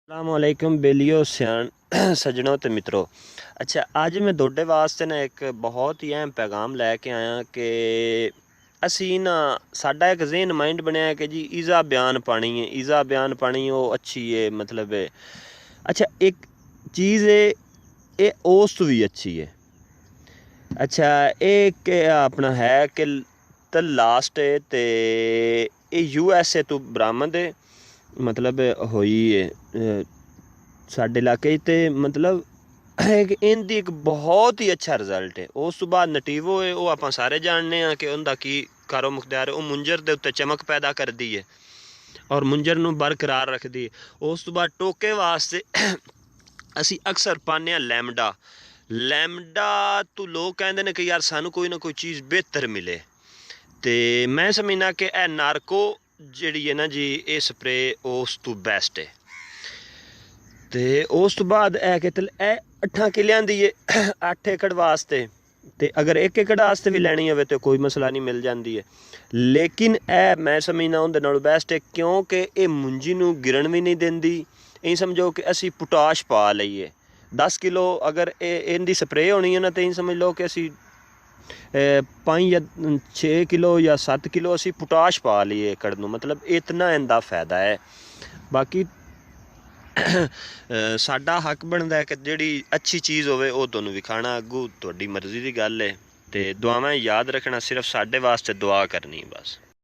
अस्सलामुअलैकुम बेलियो सियान सज्जनों ते मित्रों। अच्छा, अज मैं तुहाडे वास्ते ना एक बहुत ही अहम पैगाम लैके आया कि असी ना साडा एक ज़हन माइंड बनया कि जी ईज़ा बयान पानी है, ईज़ा बयान पानी वो अच्छी है, मतलब है। अच्छा, एक चीज़ है ये औस्त भी अच्छी है। अच्छा, एक अपना है कि द लास्ट है ते ये USA तो बरामद है, मतलब होई है साढ़े इलाके ते, मतलब एक इनदी एक बहुत ही अच्छा रिजल्ट है। उस तो बाद नटीवो है, वो आप सारे जानने हैं कि उनका की कारो मुख्तियार है। वो मुंजर के उत्ते चमक पैदा करती है और मुंजर नूं बरकरार रखती है। उस तो बाद टोके वास्ते असी अक्सर पाने लैमडा। लैमडा तो लोग कहते हैं कि यार सानू कोई ना कोई चीज़ बेहतर मिले, तो मैं समझना कि यह नार्को जी है ना जी, ये स्प्रे उस तो बेस्ट है। तो उस तो बाद कि ए 8 किलियां दी है 8 एकड़ वास्ते, तो अगर 1 एकड़ वास्ते भी लैनी हो तो कोई मसला नहीं, मिल जाती है। लेकिन ए मैं समझना उनके नालों बेस्ट है, क्योंकि ये मुंजी नूं गिरन भी नहीं देंदी। ये समझो कि असी पोटाश पा लीए 10 किलो, अगर इनकी स्प्रे होनी है ना, तो समझ लो कि असी 5 या 6 किलो या 7 किलो असी पोटाश पा लीए एकड़ नूं, मतलब इतना इनका फायदा है। बाकी साडा हक बनता है कि जिहड़ी अच्छी चीज़ होवे वो तुहानूं विखाना, अग्गू तुहाडी मर्जी की गल है। तो दुआवां याद रखना, सिर्फ साडे वास्ते दुआ करनी बस।